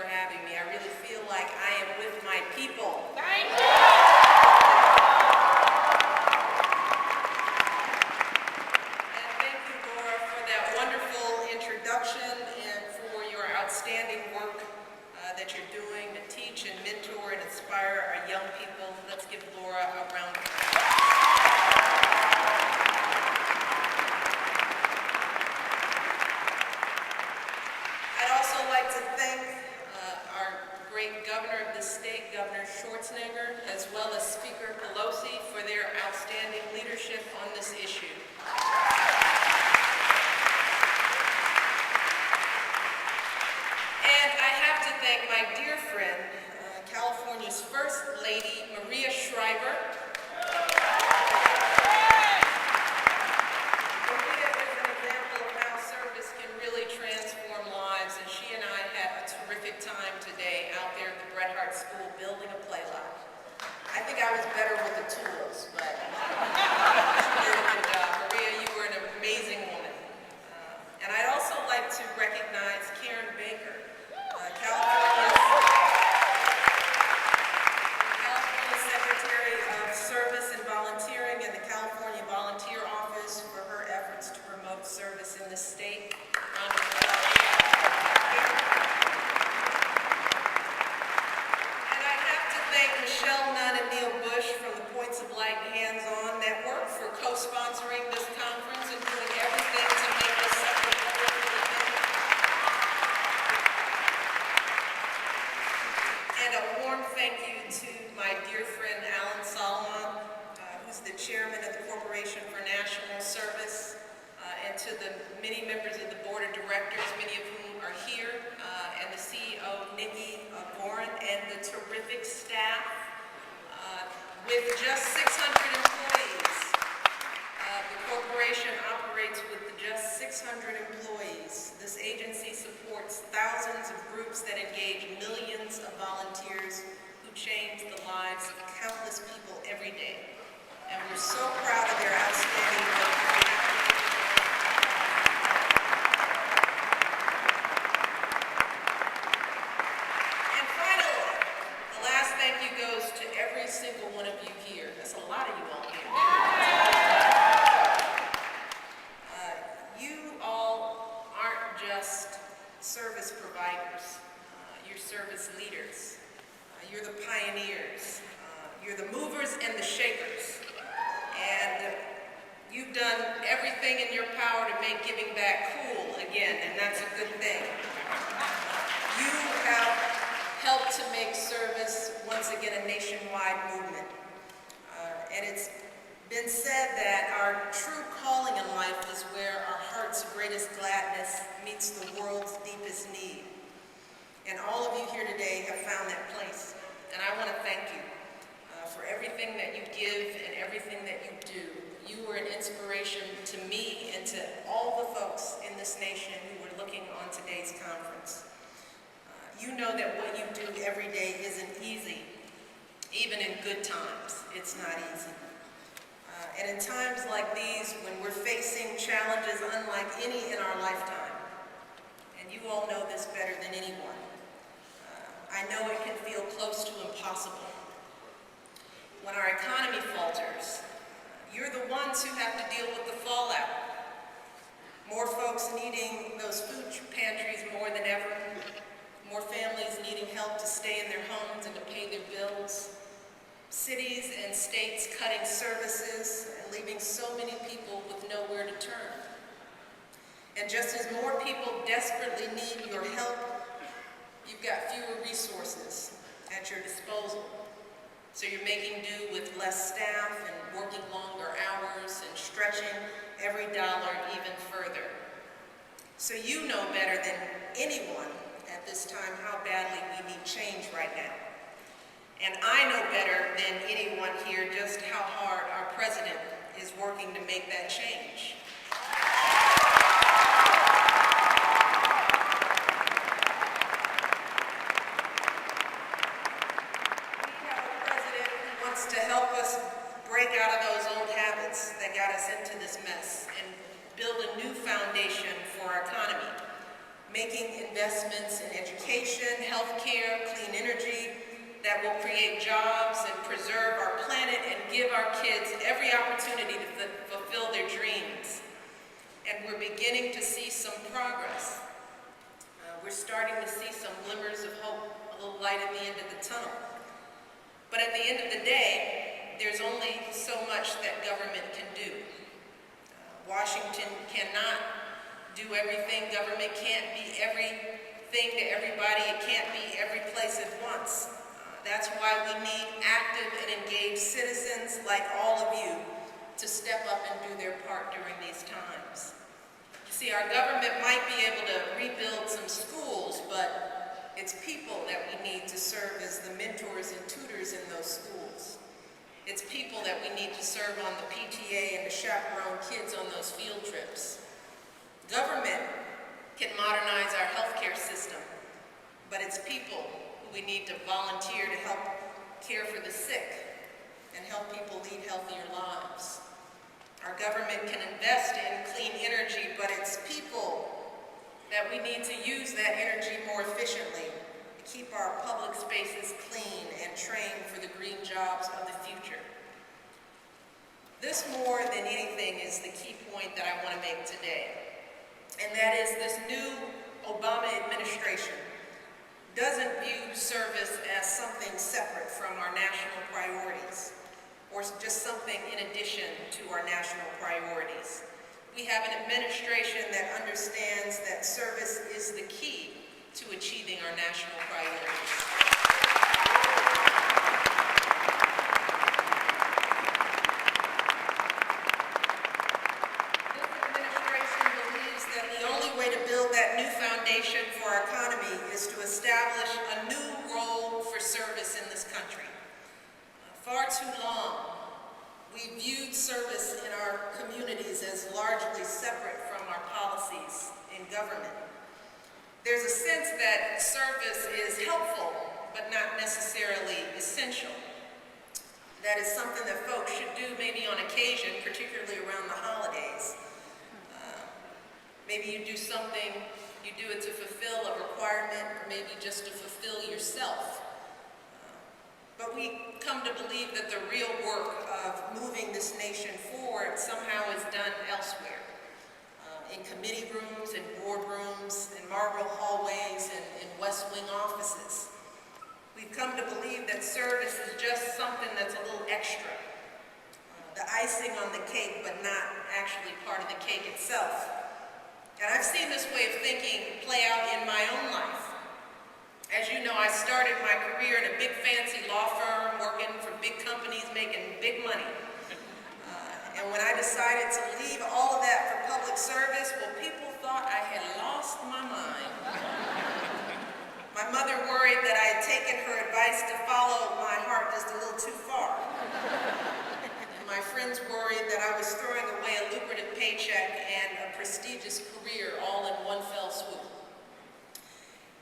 for having me. I really feel like I am with my people. Thank you. And thank you, Laura, for that wonderful introduction and for your outstanding work that you're doing to teach and mentor and inspire our young people. Let's give Laura a round of applause. I'd also like to thank our great governor of the state, Governor Schwarzenegger, as well as Speaker Pelosi for their outstanding leadership on this issue. And I have to thank my dear friend, California's First Lady, Maria Shriver. Maria is an example of how service can really transform lives, and she and I had a terrific time today out there at the Bret Harte School building a play lot. I think I was better with the tools, but she did a good job. Maria, you were an amazing woman. And I'd also like to recognize Karen Baker, California's Secretary of Service and Volunteering in the California Volunteer Office, for her efforts to promote service in the state. And I have to thank Michelle Nunn and Neil Bush from the Points of Light Hands-On Network for co-sponsoring this conference and doing everything to make this such a wonderful event. And a warm thank you to my dear friend Alan Solomon, who's the chairman of the Corporation for National Service, and to the many members of the board of directors, many of whom are here, and the CEO, Nikki Gorin, and the terrific staff. With just 600 employees, the corporation operates with just 600 employees. This agency supports thousands of groups that engage millions of volunteers who change the lives of countless people every day. And we're so proud of their outstanding work. And finally, the last thank you goes to every single one of you here. That's a lot of you all here. You all aren't just service providers. You're service leaders. You're the pioneers. You're the movers and the shakers. And you've done everything in your power to make giving back cool again, and that's a good thing. You have helped to make service once again a nationwide movement. And it's been said that our true calling in life is where our heart's greatest gladness meets the world's deepest need. And all of you here today have found that place. And I want to thank you for everything that you give and everything that you do. You were an inspiration to me and to all the folks in this nation who were looking on today's conference. You know that what you do every day isn't easy. Even in good times, it's not easy. And in times like these, when we're facing challenges unlike any in our lifetime, and you all know this better than anyone, I know it can feel close to impossible. When our economy falters, you're the ones who have to deal with the fallout. More folks needing those food pantries more than ever. More families needing help to stay in their homes and to pay their bills. Cities and states cutting services and leaving so many people with nowhere to turn. And just as more people desperately need your help, you've got fewer resources at your disposal. So you're making do with less staff and working longer hours and stretching every dollar even further. So you know better than anyone at this time how badly we need change right now. And I know better than anyone here just how hard our president is working to make that change. We have a president who wants to help us break out of those old habits that got us into this mess and build a new foundation for our economy, making investments investments in education, healthcare, clean energy that will create jobs and preserve our planet and give our kids every opportunity to fulfill their dreams. And we're beginning to see some progress. We're starting to see some glimmers of hope, a little light at the end of the tunnel. But at the end of the day, there's only so much that government can do. Washington cannot do everything. Government can't be everything to everybody. It can't be every place at once. That's why we need active and engaged citizens like all of you to step up and do their part during these times. You see, our government might be able to rebuild some schools, but it's people that we need to serve as the mentors and tutors in those schools. It's people that we need to serve on the PTA and to chaperone kids on those field trips. Government can modernize our healthcare system, but it's people who we need to volunteer to help care for the sick and help people lead healthier lives. Our government can invest in clean energy, but it's people that we need to use that energy more efficiently to keep our public spaces clean and train for the green jobs of the future. This, more than anything, is the key point that I want to make today. And that is, this new Obama administration doesn't view service as something separate from our national priorities, or just something in addition to our national priorities. We have an administration that understands that service is the key to achieving our national priorities. This administration believes that the only way to build that new foundation for our economy is to establish a new role for service in this country. Far too long, we viewed service in our communities as largely separate from our policies in government. There's a sense that service is helpful, but not necessarily essential. That is something that folks should do maybe on occasion, particularly around the holidays. Maybe you do something, you do it to fulfill a requirement, or maybe just to fulfill yourself. But we come to believe that the real work of moving this nation forward somehow is done elsewhere. In committee rooms, in boardrooms, in marble hallways, and in West Wing offices. We've come to believe that service is just something that's a little extra. The icing on the cake, but not actually part of the cake itself. And I've seen this way of thinking play out in my own life. As you know, I started my career in a big fancy law firm, working for big companies, making big money. And when I decided to leave all of that for public service, well, people thought I had lost my mind. My mother worried that I had taken her advice to follow my heart just a little too far. And my friends worried that I was throwing away a lucrative paycheck and a prestigious career all in one fell swoop.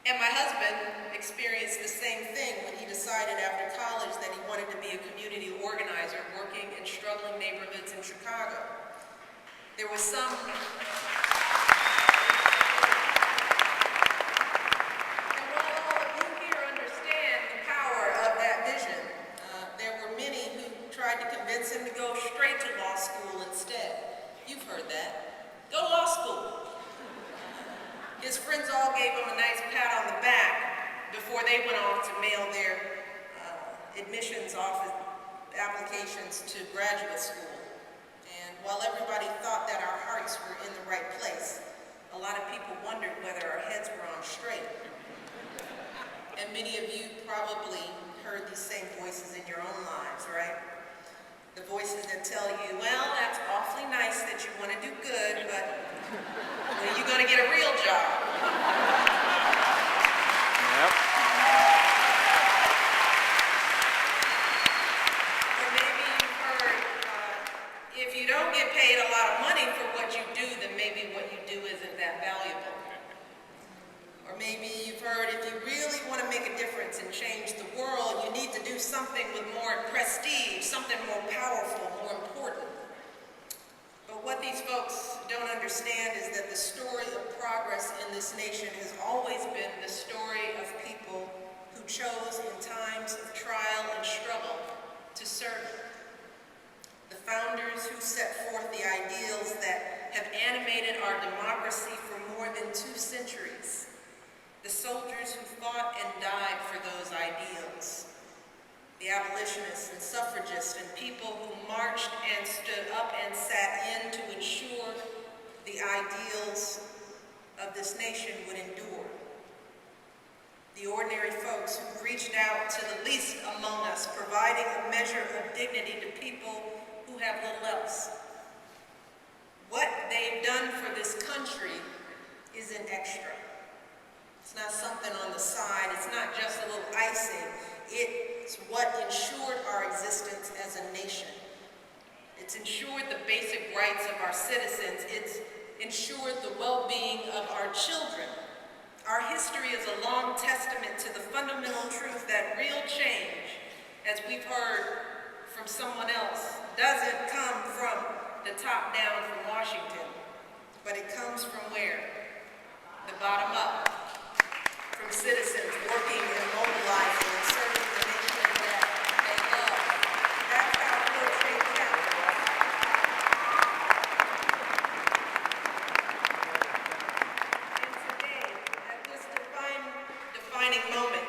And my husband experienced the same thing when he decided after college that he wanted to be a community organizer working in struggling neighborhoods in Chicago. There was some... And while all of you here understand the power of that vision, there were many who tried to convince him to go straight to law school instead. You've heard that. Go to law school. His friends all gave him a nice pat on the back before they went off to mail their admissions office applications to graduate school. And while everybody thought that our hearts were in the right place, a lot of people wondered whether our heads were on straight. And many of you probably heard these same voices in your own lives, right? The voices that tell you, well, that's awfully nice that you want to do good, but when are you going to get a real job? Yep. Or maybe you've heard, if you don't get paid a lot of money for what you do, then maybe what you do isn't that valuable. Or maybe you've heard, if you really want to make a difference and change the world, you need to do something with more prestige, something more powerful, more important. But what these folks don't understand is that the story of progress in this nation has always been the story of people who chose in times of trial and struggle to serve. The founders who set forth the ideals that have animated our democracy for more than 2 centuries. The soldiers who fought and died for those ideals. The abolitionists and suffragists and people who marched and stood up and sat in to ensure the ideals of this nation would endure. The ordinary folks who reached out to the least among us, providing a measure of dignity to people who have little else. What they've done for this country isn't extra. It's not something on the side. It's not just a little icing. It's what ensured our existence as a nation. It's ensured the basic rights of our citizens. It's ensured the well-being of our children. Our history is a long testament to the fundamental truth that real change, as we've heard from someone else, doesn't come from the top down from Washington, but it comes from where? The bottom up. From citizens working and mobilizing and serving the nation that they love. That's how real change happens. And today, at this defining moment,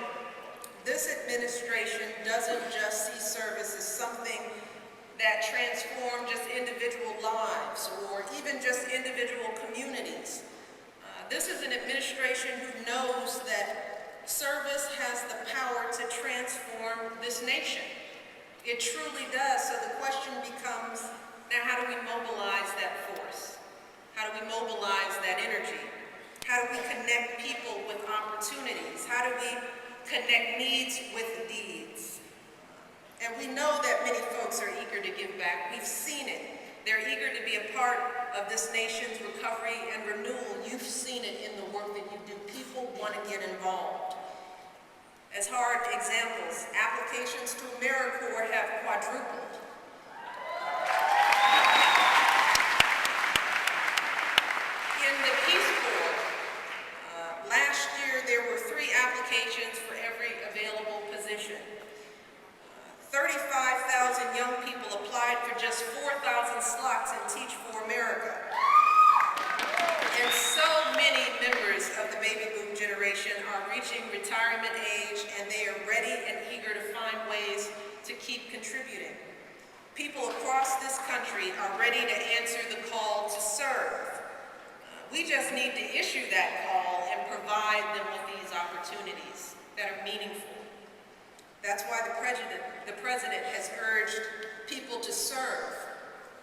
this administration doesn't just see service as something that transforms just individual lives or even just individual communities. This is an administration who knows that service has the power to transform this nation. It truly does. So the question becomes, now how do we mobilize that force? How do we mobilize that energy? How do we connect people with opportunities? How do we connect needs with deeds? And we know that many folks are eager to give back. We've seen it. They're eager to be a part of this nation's recovery and renewal. You've seen it in the work that you do. People want to get involved. As hard examples, applications to AmeriCorps have quadrupled. In the Peace Corps, last year there were 3 applications for every available position. 35,000 young people applied for just 4,000 slots in Teach for America. And so many members of the baby boom generation are reaching retirement age, and they are ready and eager to find ways to keep contributing. People across this country are ready to answer the call to serve. We just need to issue that call and provide them with these opportunities that are meaningful. That's why the president has urged people to serve.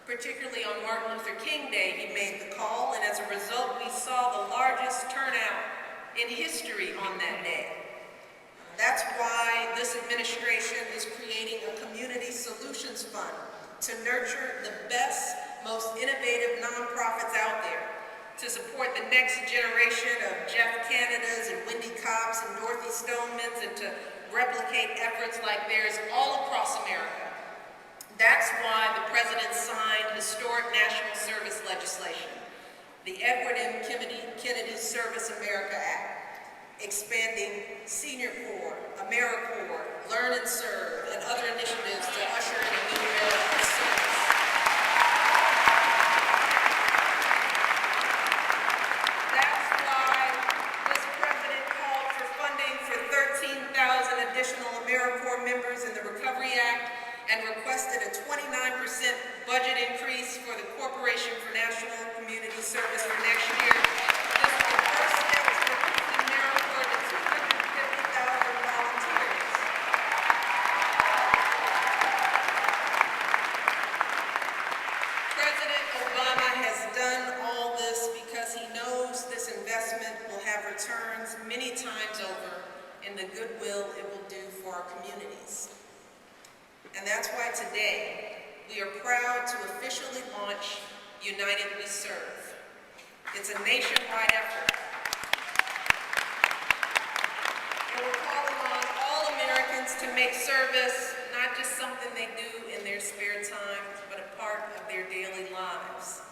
Particularly on Martin Luther King Day, he made the call, and as a result, we saw the largest turnout in history on that day. That's why this administration is creating a community solutions fund to nurture the best, most innovative nonprofits out there, to support the next generation of Jeff Canadas and Wendy Copps and Dorothy Stonemans, and to replicate efforts like theirs all across America. That's why the president signed historic national service legislation, the Edward M. Kennedy Service America Act, expanding Senior Corps, AmeriCorps, Learn and Serve, and other initiatives to usher in a new era of service. That's why this president called for funding for 13,000 additional AmeriCorps members in the Recovery Act and requested a 29% budget increase for the Corporation for National Community Service for next year. This is the first step to increasing AmeriCorps to 250,000 volunteers. President Obama has done all this because he knows this investment will have returns many times over in the goodwill it will do for our communities. And that's why today we are proud to officially launch United We Serve. It's a nationwide effort. And we're calling on all Americans to make service not just something they do in their spare time, but a part of their daily lives.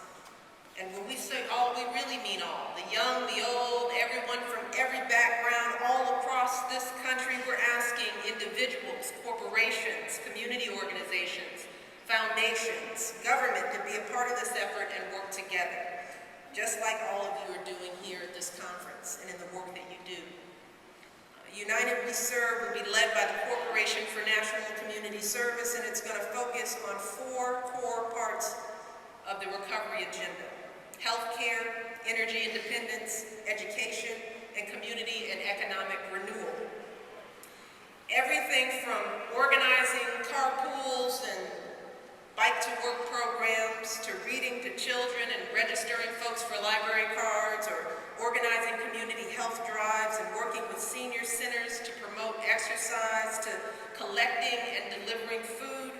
And when we say all, we really mean all. The young, the old, everyone from every background, all across this country. We're asking individuals, corporations, community organizations, foundations, government to be a part of this effort and work together, just like all of you are doing here at this conference and in the work that you do. United We Serve will be led by the Corporation for National Community Service, and it's going to focus on 4 core parts of the recovery agenda: healthcare, energy independence, education, and community and economic renewal. Everything from organizing carpools and bike-to-work programs, to reading to children and registering folks for library cards, or organizing community health drives and working with senior centers to promote exercise, to collecting and delivering food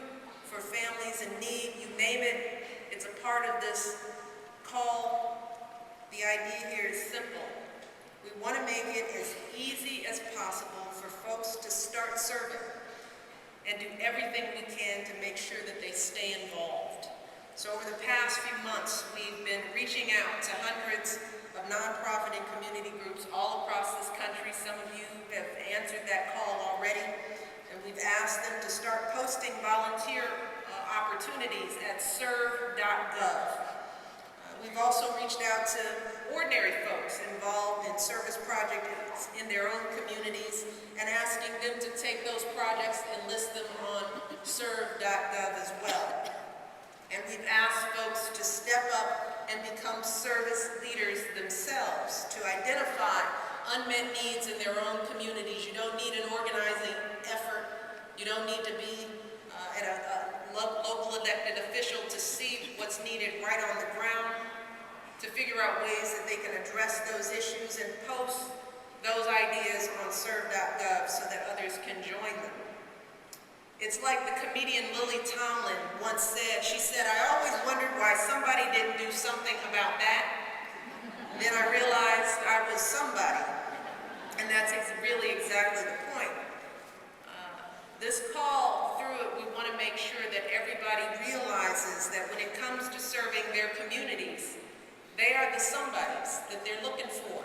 for families in need. You name it, it's a part of this call. The idea here is simple. We want to make it as easy as possible for folks to start serving and do everything we can to make sure that they stay involved. So over the past few months, we've been reaching out to hundreds of nonprofit and community groups all across this country. Some of you have answered that call already, and we've asked them to start posting volunteer opportunities at serve.gov. We've also reached out to ordinary folks involved in service projects in their own communities and asking them to take those projects and list them on serve.gov as well. And we've asked folks to step up and become service leaders themselves, to identify unmet needs in their own communities. You don't need an organizing effort. You don't need to be at a local elected official to see what's needed right on the ground, to figure out ways that they can address those issues and post those ideas on serve.gov so that others can join them. It's like the comedian Lily Tomlin once said. She said, "I always wondered why somebody didn't do something about that. And then I realized I was somebody." And that's really exactly the point. This call, through it, we want to make sure that everybody realizes that when it comes to serving their communities, they are the somebodies that they're looking for.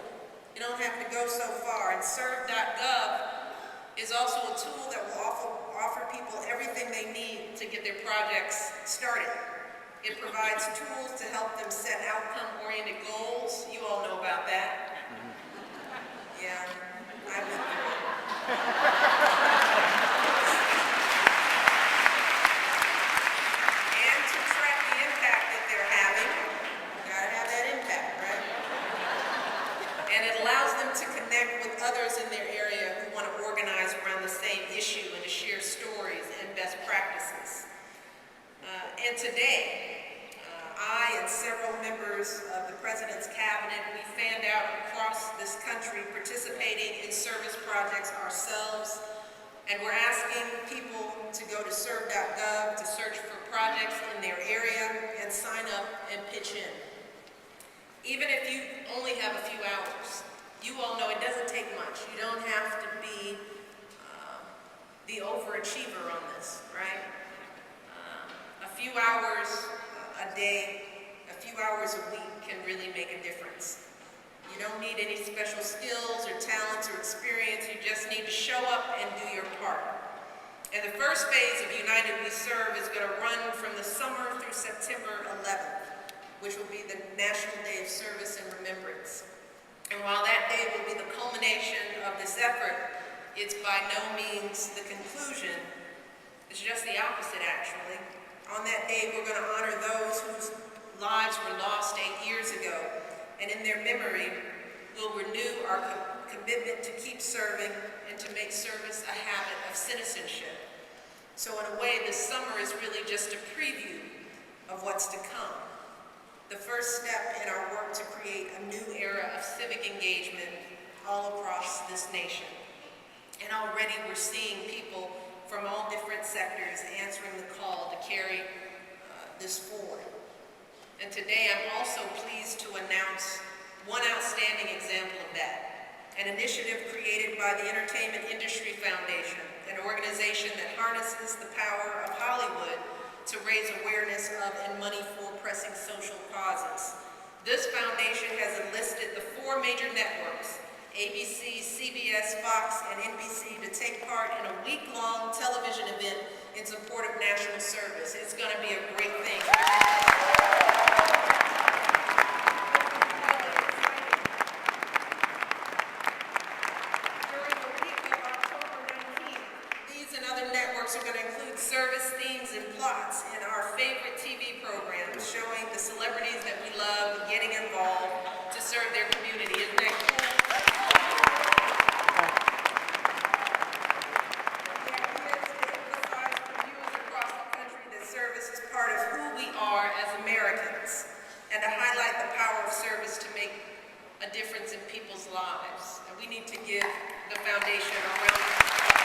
You don't have to go so far. And serve.gov is also a tool that will offer people everything they need to get their projects started. It provides tools to help them set outcome-oriented goals. You all know about that. Yeah, I went through it. And to track the impact that they're having. Gotta have that impact, right? And it allows them to connect with others in their area who want to organize around the same issue and to share stories and best practices. And today, I and several members of the President's Cabinet, we fanned out across this country participating in service projects ourselves, and we're asking people to go to serve.gov to search for projects in their area and sign up and pitch in. Even if you only have a few hours, you all know it doesn't take much. You don't have to be the overachiever on this, right? A few hours a day, a few hours a week can really make a difference. You don't need any special skills or talents or experience. You just need to show up and do your part. And the first phase of United We Serve is going to run from the summer through September 11th, which will be the National Day of Service and Remembrance. And while that day will be the culmination of this effort, it's by no means the conclusion. It's just the opposite, actually. On that day, we're going to honor those whose lives were lost 8 years ago. And in their memory, we'll renew our commitment to keep serving and to make service a habit of citizenship. So in a way, this summer is really just a preview of what's to come. The first step in our work to create a new era of civic engagement all across this nation. And already we're seeing people from all different sectors answering the call to carry this forward. And today I'm also pleased to announce one outstanding example of that. An initiative created by the Entertainment Industry Foundation, an organization that harnesses the power of Hollywood to raise awareness of and money for pressing social causes. This foundation has enlisted the 4 major networks, ABC, CBS, Fox, and NBC, to take part in a week-long television event in support of national service. It's going to be a great thing. During the week of October 19th, these and other networks are going to include service themes and plots in our favorite TV programs, showing the celebrities that we love getting involved to serve their community. Isn't that cool? The idea is to emphasize for viewers across the country that service is part of who we are as Americans, and to highlight the power of service to make a difference in people's lives. And we need to give the foundation a round of applause.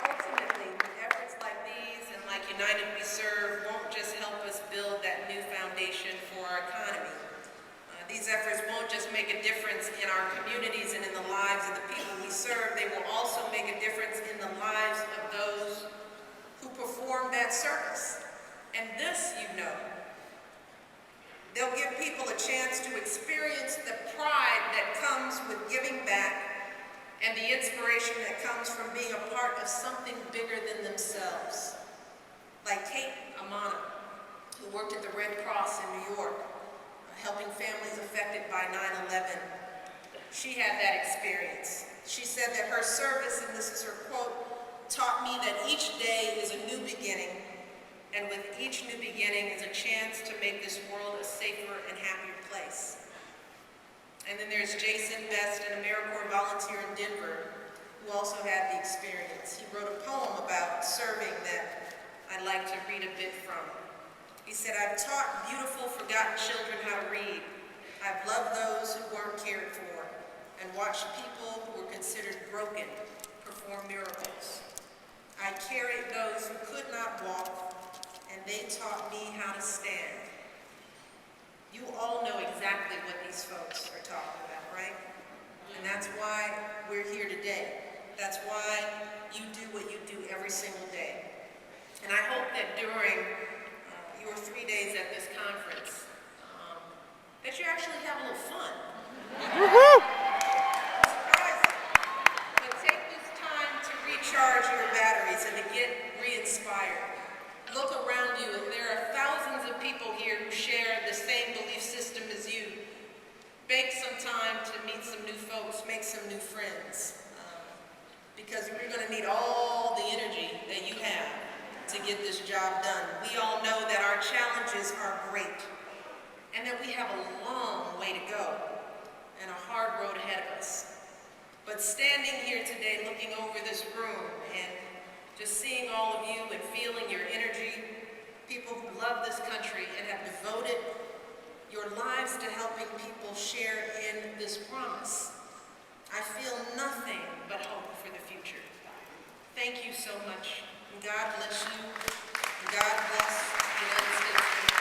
Ultimately, efforts like these and like United We Serve won't just help us build that new foundation for our economy. These efforts won't just make a difference in our communities and in the lives of the people we serve, they will also make a difference in the lives of those who perform that service. And this, you know, they'll give people a chance to experience the pride that comes with giving back and the inspiration that comes from being a part of something bigger than themselves. Like Kate Amana, who worked at the Red Cross in New York, helping families affected by 9/11. She had that experience. She said that her service, and this is her quote, taught me that each day is a new beginning, and with each new beginning is a chance to make this world a safer and happier place. And then there's Jason Best, an AmeriCorps volunteer in Denver, who also had the experience. He wrote a poem about serving that I'd like to read a bit from. He said, "I've taught beautiful, forgotten children how to read. I've loved those who weren't cared for, and watched people who were considered broken perform miracles. I carried those who could not walk, and they taught me how to stand." You all know exactly what these folks are talking about, right? And that's why we're here today. That's why you do what you do every single day. And I hope that during your 3 days at this conference, that you actually have a little fun. It's surprising. But take this time to recharge your batteries and to get re-inspired. Look around you, and there are thousands of people here who share the same belief system as you. Make some time to meet some new folks, make some new friends, because we're going to need all the energy that you have to get this job done. We all know that our challenges are great, and that we have a long way to go and a hard road ahead of us. But standing here today, looking over this room and just seeing all of you and feeling your energy, people who love this country and have devoted your lives to helping people share in this promise, I feel nothing but hope for the future. Thank you so much. God bless you. God bless the United States.